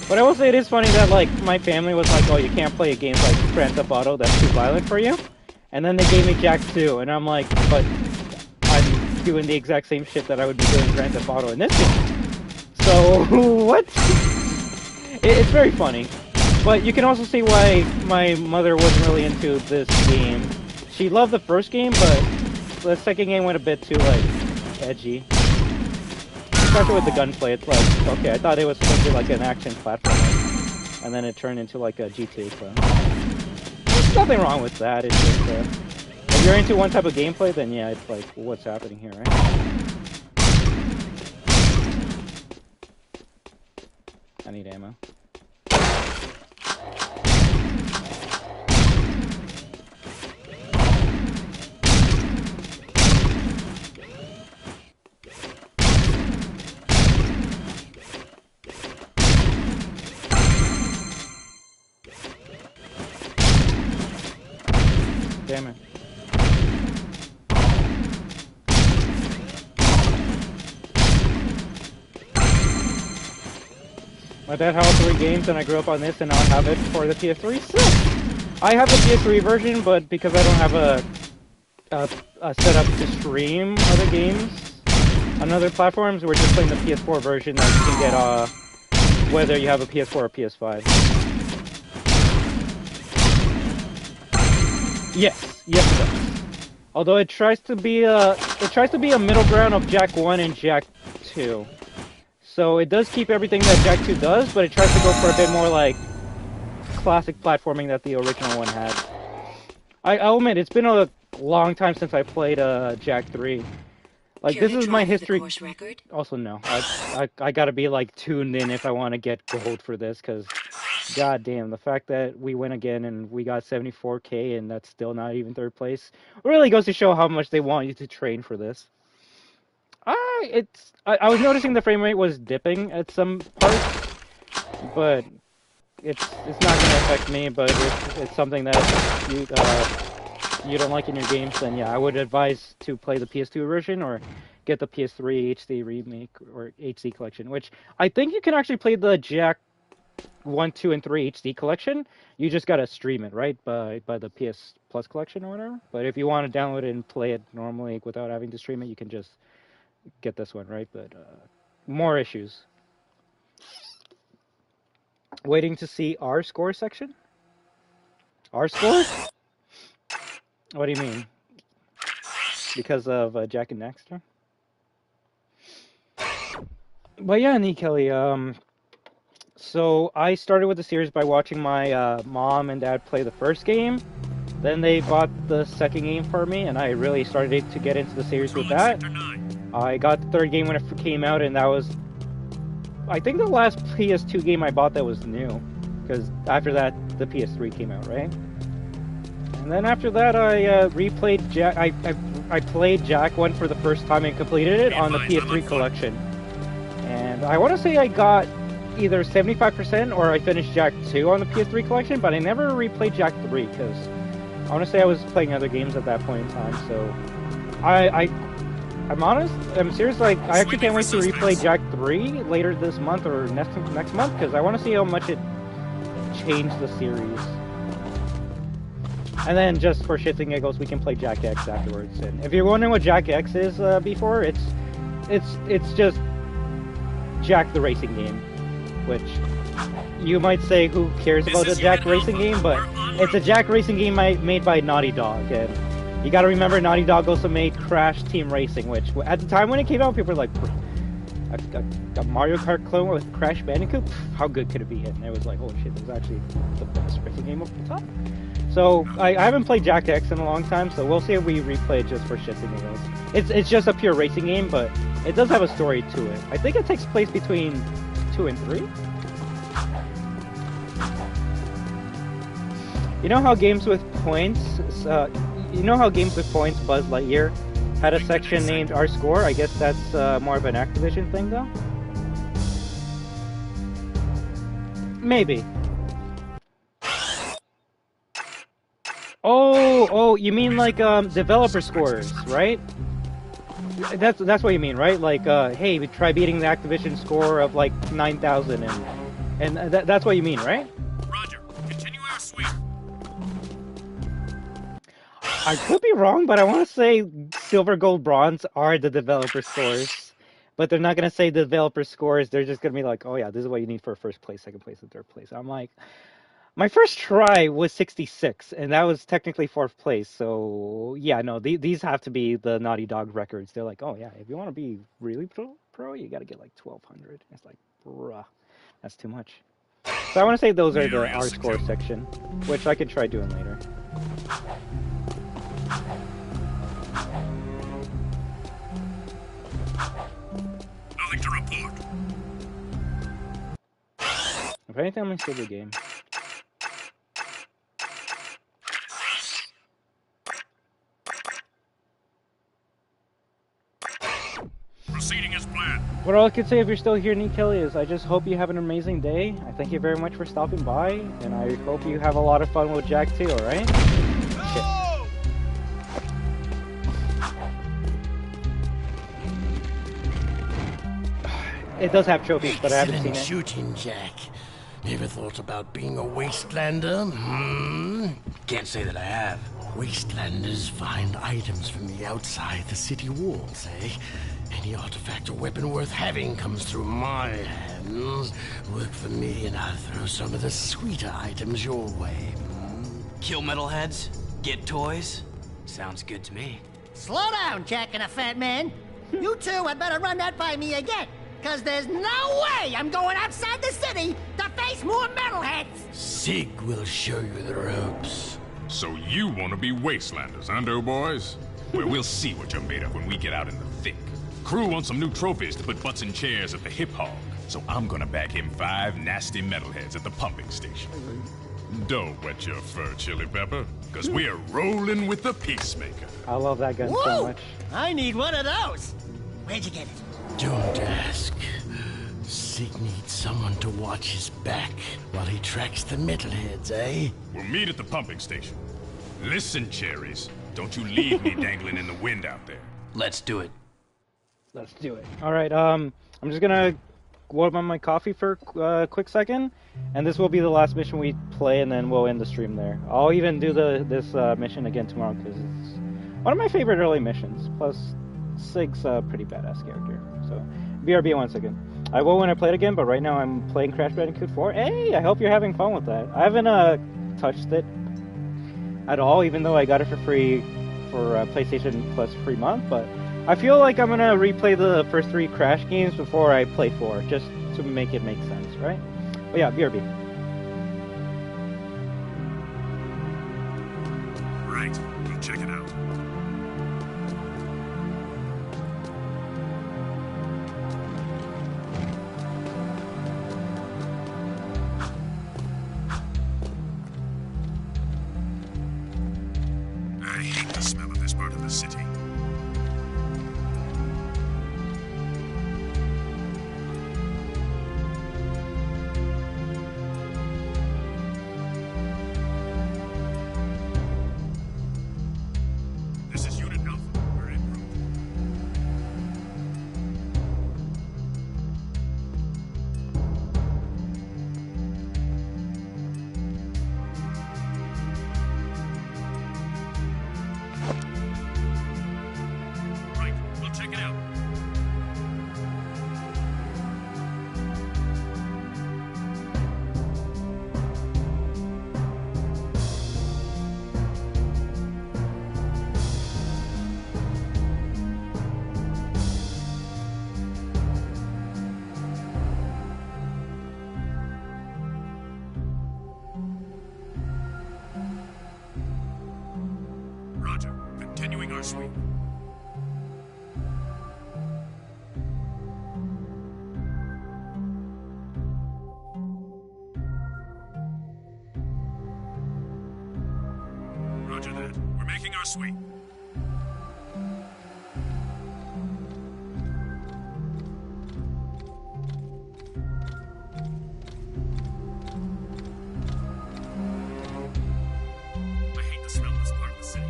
[SPEAKER 1] But I will say it is funny that, like, my family was like, oh, you can't play a game like Grand Theft Auto, that's too violent for you. And then they gave me Jak 2, and I'm like, but I'm doing the exact same shit that I would be doing in Grand Theft Auto in this game. So, what? It's very funny. But you can also see why my mother wasn't really into this game. She loved the first game, but the second game went a bit too, like, edgy. Especially with the gunplay, it's like, okay, I thought it was supposed to be like an action platformer, and then it turned into like a GTA clone. There's nothing wrong with that, it's just, if you're into one type of gameplay, then yeah, it's like, what's happening here, right? I need ammo. Damn it. My dad had all 3 games and I grew up on this and now I have it for the PS3. So, I have the PS3 version, but because I don't have a setup to stream other games on other platforms, we're just playing the PS4 version that you can get whether you have a PS4 or PS5. Yes, it does. Although it tries to be a middle ground of Jak 1 and Jak 2. So it does keep everything that Jak 2 does, but it tries to go for a bit more like classic platforming that the original one had. I'll admit, it's been a long time since I played Jak 3. Like, this is my history. Also, no. I gotta be like tuned in if I want to get gold for this, because god damn, the fact that we win again and we got 74K and that's still not even third place really goes to show how much they want you to train for this. I was noticing the frame rate was dipping at some parts, but it's not gonna affect me. But if it's something that you don't like in your games, then yeah, I would advise to play the PS2 version or get the PS3 HD remake or HD collection, which I think you can actually play the Jak 1, 2, and 3 HD collection. You just gotta stream it, right, by the PS Plus collection or whatever. But if you want to download it and play it normally without having to stream it, you can just get this one, right? But more issues. Waiting to see our score section? Our score? What do you mean? Because of Jak and Daxter? But yeah, Nee Kelly, so I started with the series by watching my mom and dad play the first game. Then they bought the second game for me, and I really started to get into the series with that. I got the third game when it came out, and that was, I think, the last PS2 game I bought that was new. Because after that, the PS3 came out, right? And then after that, I replayed Jak. I played Jak 1 for the first time and completed it on the PS3 collection. And I want to say I got either 75% or I finished Jak 2 on the PS3 collection, but I never replayed Jak 3 because I want to say I was playing other games at that point in time. So I'm honest, I'm serious, like, I actually can't wait to replay Jak 3 later this month or next month, because I want to see how much it changed the series. And then, just for shits and giggles, we can play Jak X afterwards. And if you're wondering what Jak X is before, it's just Jak the racing game. which you might say who cares about a Jack racing game, but it's a Jack racing game made by Naughty Dog, and you gotta remember Naughty Dog also made Crash Team Racing, which at the time when it came out, people were like, a Mario Kart clone with Crash Bandicoot? How good could it be? And it was like, holy shit, this is actually the best racing game of the top. So I haven't played Jack X in a long time, so we'll see if we replay it just for shits and giggles. It's just a pure racing game, but it does have a story to it. I think it takes place between 2 and 3. You know how games with points, Buzz Lightyear had a section named Our Score? I guess that's more of an Activision thing, though? Maybe. Oh, you mean like developer scores, right? That's what you mean, right? Like, hey, we try beating the Activision score of like 9,000, and that's what you mean, right?
[SPEAKER 5] Roger. Continue our sweep.
[SPEAKER 1] I could be wrong, but I want to say silver, gold, bronze are the developer scores. But they're not going to say the developer scores. They're just going to be like, oh yeah, this is what you need for first place, second place, and third place. I'm like, my first try was 66, and that was technically 4th place. So yeah, no, these have to be the Naughty Dog records. They're like, oh yeah, if you want to be really pro, you got to get like 1,200. It's like, bruh, that's too much. So I want to say those are the R score section, which I could try doing later.
[SPEAKER 5] Nothing to report.
[SPEAKER 1] If anything, I'm gonna save the game.
[SPEAKER 5] Proceeding as planned.
[SPEAKER 1] What all I could say if you're still here, Nick Kelly, is I just hope you have an amazing day. I thank you very much for stopping by, and I hope you have a lot of fun with Jack too, alright? It does have trophies, but I haven't seen it.
[SPEAKER 9] Shooting, Jack. Ever thought about being a wastelander?
[SPEAKER 4] Can't say that I have.
[SPEAKER 9] Wastelanders find items from the outside the city walls, eh? Any artifact or weapon worth having comes through my hands. Work for me and I'll throw some of the sweeter items your way.
[SPEAKER 4] Kill metalheads? Get toys? Sounds good to me.
[SPEAKER 2] Slow down, Jack and a fat man. You two had better run that by me again. Cause there's no way I'm going outside the city to face more metalheads!
[SPEAKER 9] Sig will show you the ropes.
[SPEAKER 5] So you want to be wastelanders, huh, doughboys? Well, we'll see what you're made of when we get out in the thick. Crew wants some new trophies to put butts in chairs at the Hip Hog, so I'm gonna bag him 5 nasty metalheads at the pumping station. Don't wet your fur, Chili Pepper, cause we're rolling with the Peacemaker.
[SPEAKER 1] I love that gun
[SPEAKER 2] Whoa!
[SPEAKER 1] so much.
[SPEAKER 2] I need one of those! Where'd you get it?
[SPEAKER 9] Don't ask. Sig needs someone to watch his back while he tracks the metalheads, eh?
[SPEAKER 5] We'll meet at the pumping station. Listen, cherries, don't you leave me dangling in the wind out there.
[SPEAKER 4] Let's do it.
[SPEAKER 1] Let's do it. Alright, I'm just gonna warm up my coffee for a quick second, and this will be the last mission we play, and then we'll end the stream there. I'll even do this mission again tomorrow, because it's one of my favorite early missions, plus Sig's a pretty badass character. So, BRB 1 second. I will when I play it again, but right now I'm playing Crash Bandicoot 4. Hey, I hope you're having fun with that. I haven't touched it at all, even though I got it for free for PlayStation Plus free month, but I feel like I'm gonna replay the first 3 Crash games before I play 4, just to make it make sense, right? But yeah, BRB.
[SPEAKER 5] Right, we'll check it out. I hate the smell of this part of the city. This is Unit Alpha. We're en route. Roger. Continuing our sweep. Roger that. We're making our sweep. I hate the smell of this part of the city.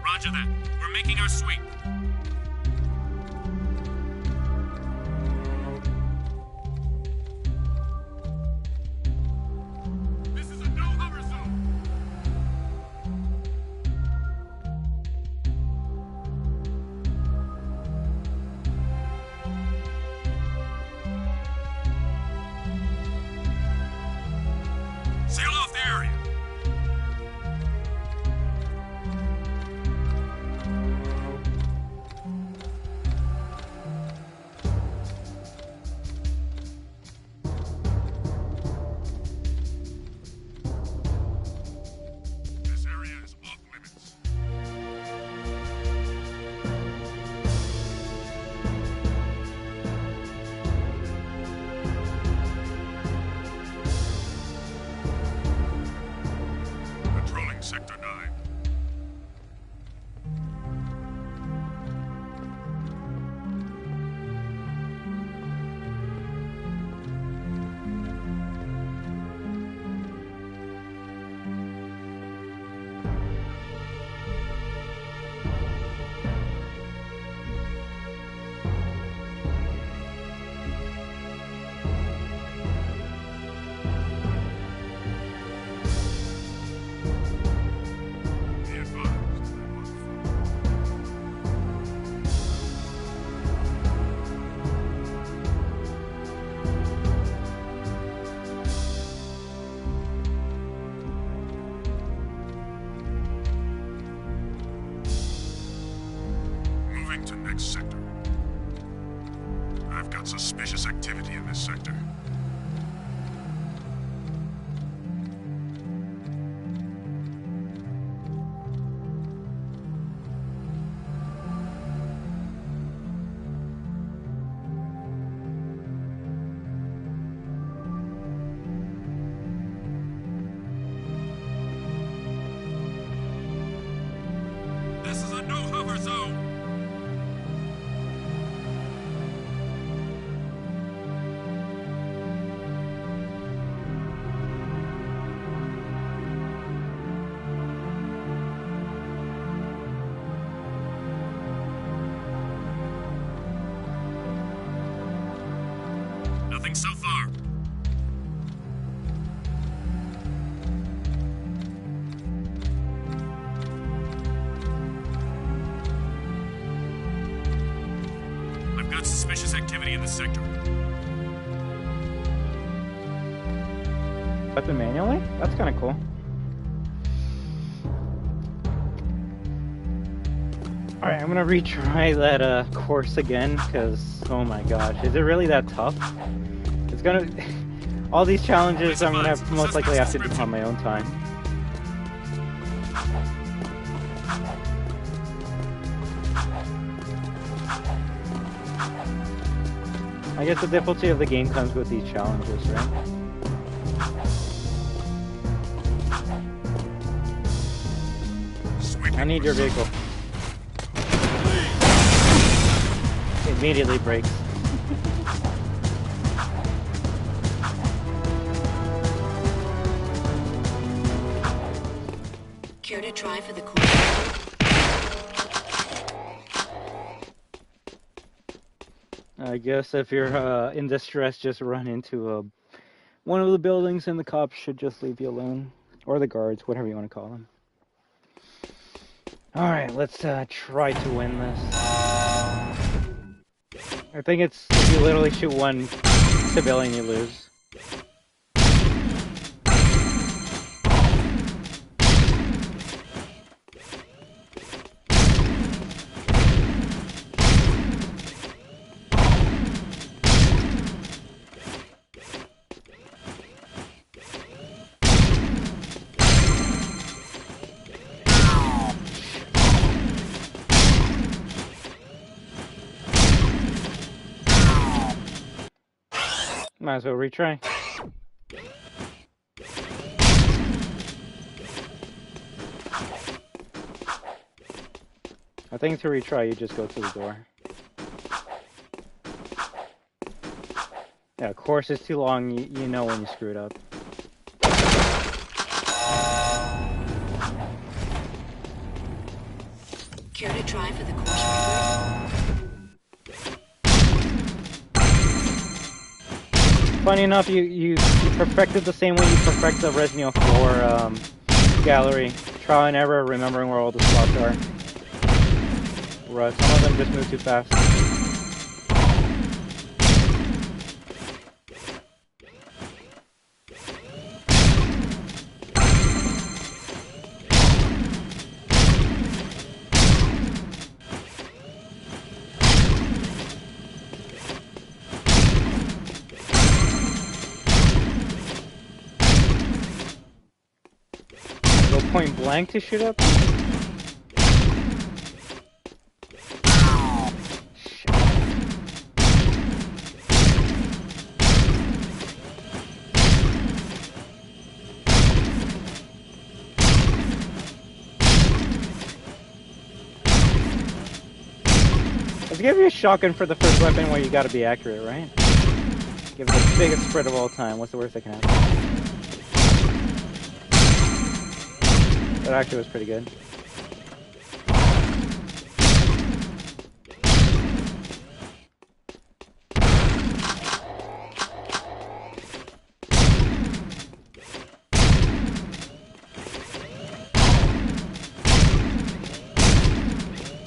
[SPEAKER 5] Roger that. We're making our sweep. This is a no-hover zone. Seal off the area. This area is off limits. Controlling Sector 9. Be advised. Moving to next sector. I've got suspicious activity in this sector. This is a no-hover zone. Nothing so far. I've got suspicious activity in this sector.
[SPEAKER 1] Weapon manually? That's kind of cool. Alright, I'm gonna retry that course again, because, oh my gosh, is it really that tough? It's gonna... all these challenges I'm gonna most likely have to do on my own time. I guess the difficulty of the game comes with these challenges, right? I need your vehicle. It immediately breaks.
[SPEAKER 6] Care to try for the course?
[SPEAKER 1] I guess if you're in distress, just run into one of the buildings and the cops should just leave you alone. Or the guards, whatever you want to call them. Alright, let's try to win this. I think it's, if you literally shoot one civilian, you lose. Might as well retry. I think to retry, you just go to the door. Yeah, course is too long, you know when you screwed up.
[SPEAKER 6] Care to try for the course record?
[SPEAKER 1] Funny enough, you perfected the same way you perfect the Resident Evil 4 gallery. Trial and error, remembering where all the spots are. Right, some of them just move too fast. Go point blank to shoot up? Let's give you a shotgun for the first weapon where you gotta be accurate, right? Give it the biggest spread of all time. What's the worst that can happen? That actually was pretty good.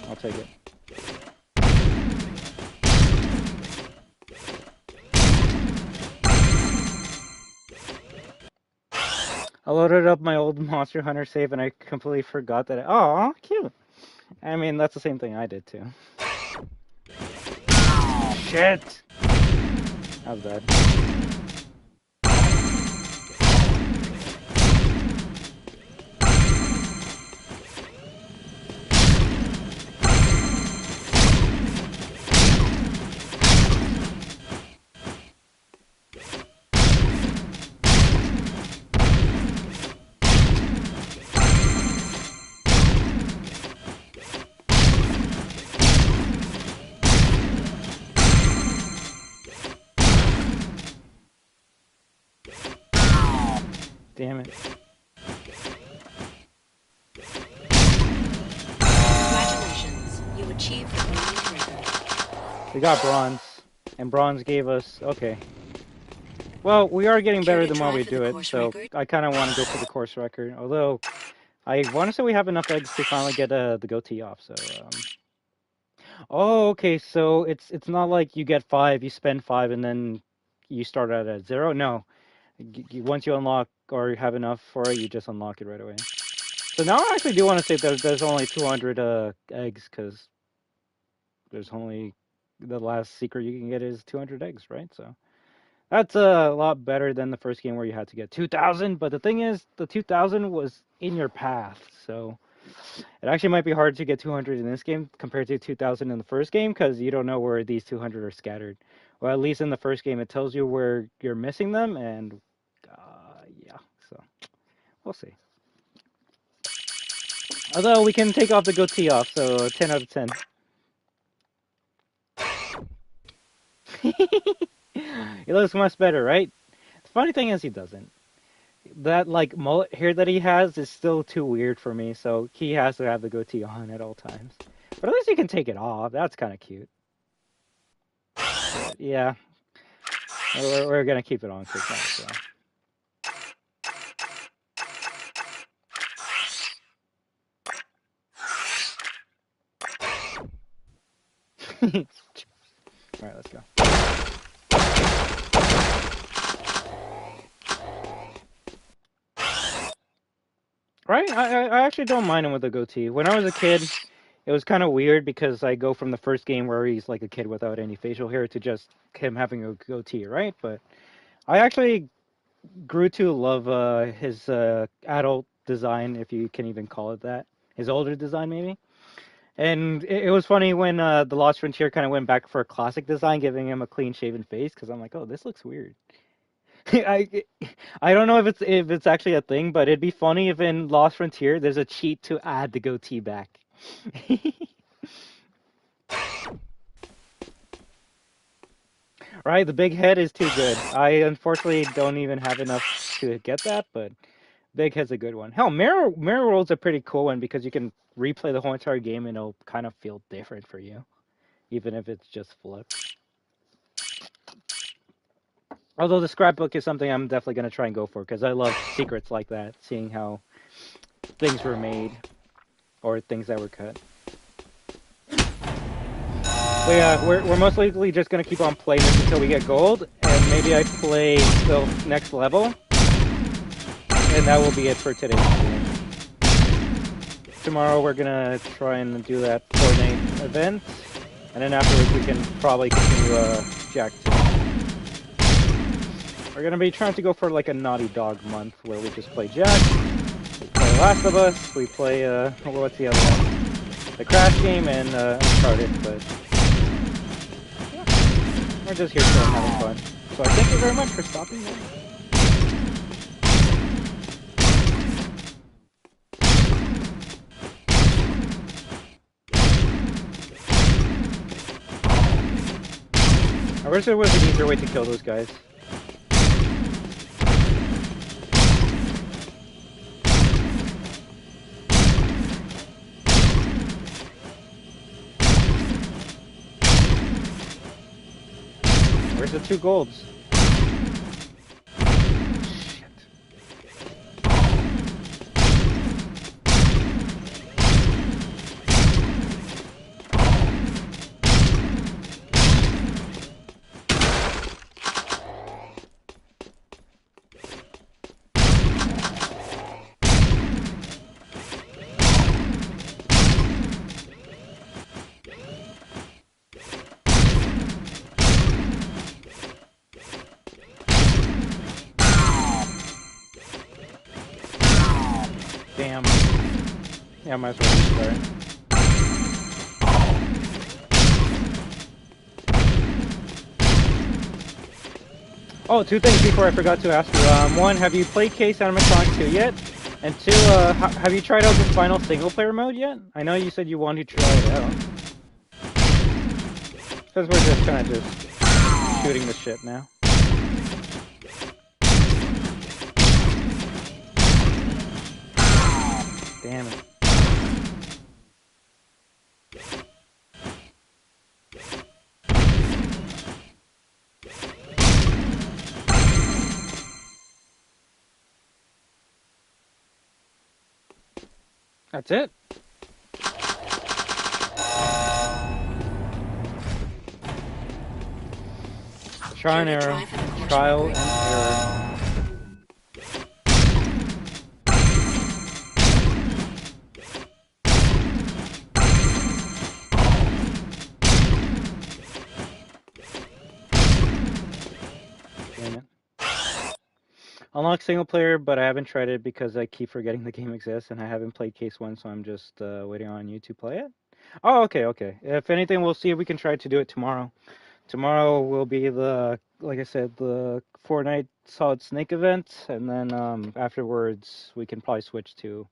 [SPEAKER 1] I'll take it. I loaded up my old Monster Hunter save and I completely forgot that. Oh, cute. I mean, that's the same thing I did too. Shit! That was bad. Damn it.
[SPEAKER 6] Congratulations, you achieved the bronze record.
[SPEAKER 1] We got bronze. And bronze gave us... Okay. Well, we are getting better the more we do it, so I kind of want to go for the course record. Although, I want to say we have enough eggs to finally get the goatee off, so... Oh, okay, so it's not like you get 5, you spend 5, and then you start out at 0. No. Once you unlock or have enough for it, you just unlock it right away. So now I actually do want to say that there's only 200 eggs, because there's only... The last secret you can get is 200 eggs, right? So that's a lot better than the first game where you had to get 2,000. But the thing is, the 2,000 was in your path, so it actually might be hard to get 200 in this game compared to 2,000 in the first game, because you don't know where these 200 are scattered. Well, at least in the first game, it tells you where you're missing them, and yeah, so we'll see. Although we can take off the goatee off, so 10 out of 10. He looks much better, right? The funny thing is he doesn't. That, like, mullet hair that he has is still too weird for me, so he has to have the goatee on at all times. But at least you can take it off. That's kind of cute. But, yeah. We're going to keep it on. So. Alright, let's go. Right? I actually don't mind him with a goatee. When I was a kid, it was kind of weird because I go from the first game where he's like a kid without any facial hair to just him having a goatee, right? But I actually grew to love his adult design, if you can even call it that. His older design, maybe. And it was funny when the Lost Frontier kind of went back for a classic design, giving him a clean-shaven face, because I'm like, oh, this looks weird. I I don't know if it's actually a thing, but it'd be funny if in Lost Frontier there's a cheat to add the goatee back. Right, the big head is too good. I unfortunately don't even have enough to get that, but big head's a good one. Hell, Mirror World's a pretty cool one because you can replay the whole entire game and it'll kind of feel different for you, even if it's just flip. Although the scrapbook is something I'm definitely going to try and go for because I love secrets like that, seeing how things were made or things that were cut. But yeah, we're most likely just going to keep on playing this until we get gold, and maybe I play the next level, and that will be it for today's stream. Tomorrow we're going to try and do that Fortnite event, and then afterwards we can probably continue Jack 2. We're going to be trying to go for like a Naughty Dog month, where we just play Jack, we play Last of Us, we play, what's the other one? The Crash game, and Uncharted, but... we're just here for having fun. So I thank you very much for stopping by. I wish there was an easier way to kill those guys. Where's the 2 golds? Shit. Damn. Yeah, I might as well restart. Oh, 2 things before I forgot to ask you. 1, have you played Case Animatronics 2 yet? And 2, have you tried out the final single-player mode yet? I know you said you wanted to try it out. Because we're just kind of just shooting the shit now. Damn it. That's it. Trial and error. Trial and error. Unlock single player, but I haven't tried it because I keep forgetting the game exists, and I haven't played Case 1, so I'm just waiting on you to play it. Oh, okay, okay. If anything, we'll see if we can try to do it tomorrow. Tomorrow will be the, like I said, the Fortnite Solid Snake event, and then afterwards we can probably switch to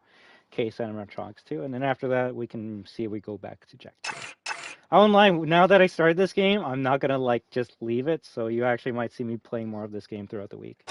[SPEAKER 1] Case Animatronics 2, and then after that we can see if we go back to Jack 2. I won't lie, now that I started this game, I'm not gonna like just leave it, so you actually might see me playing more of this game throughout the week.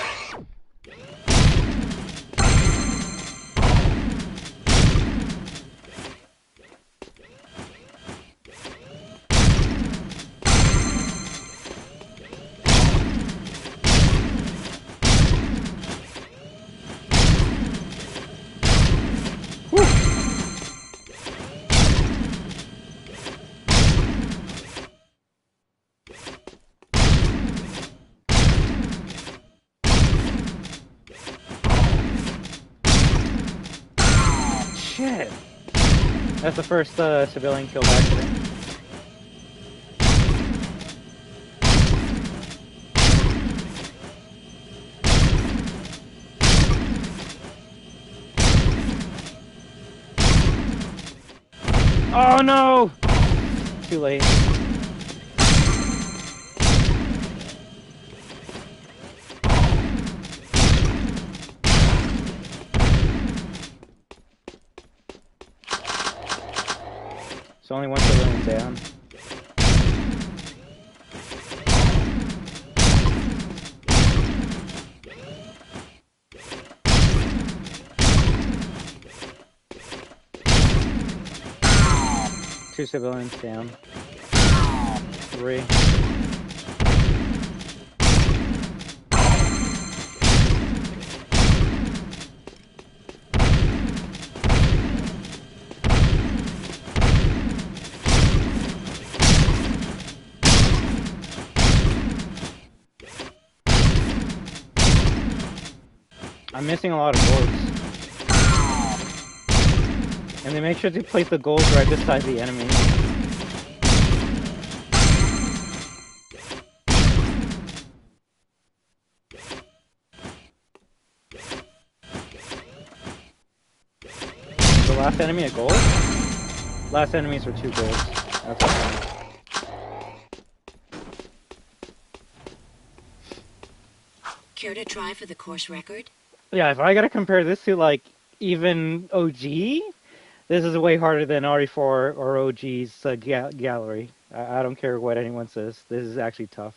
[SPEAKER 1] Shit! That's the first civilian kill back today. Oh no! Too late. It's only one civilian down. Two civilians down. 3. I'm missing a lot of gourds. And they make sure to place the gold right beside the enemy. The last enemy a gold? Last enemies were 2 golds. That's okay.
[SPEAKER 6] Care to try for the course record?
[SPEAKER 1] Yeah, if I gotta compare this to, like, even OG, this is way harder than RE4 or OG's gallery. I don't care what anyone says. This is actually tough.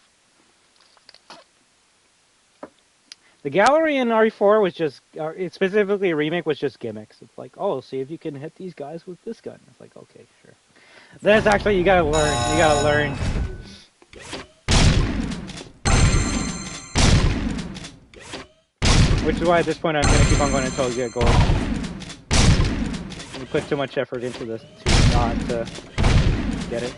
[SPEAKER 1] The gallery in RE4 was just, specifically a remake, was just gimmicks. It's like, oh, see if you can hit these guys with this gun. It's like, okay, sure. That's actually, you gotta learn. You gotta learn. Which is why at this point I'm gonna keep on going until you get gold. You put too much effort into this to not get it.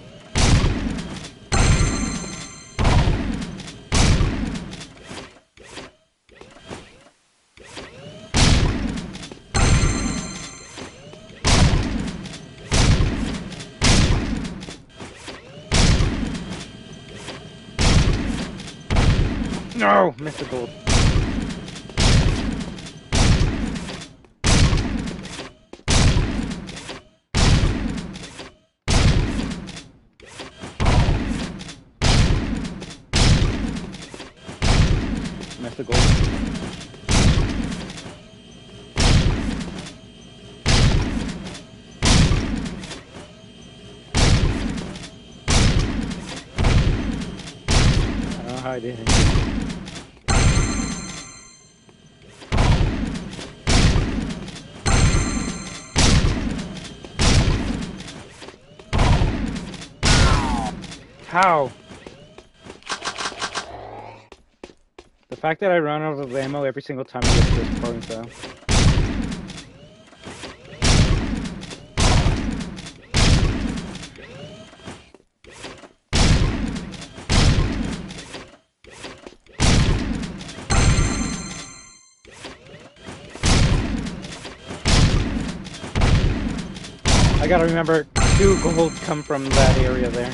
[SPEAKER 1] No! Missed the gold. Missed the gold. I don't know how I did it. How? The fact that I run out of ammo every single time I get to this point, though. I gotta remember, 2 gold come from that area there.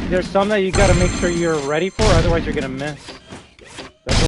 [SPEAKER 1] There's some that you gotta make sure you're ready for, otherwise you're gonna miss.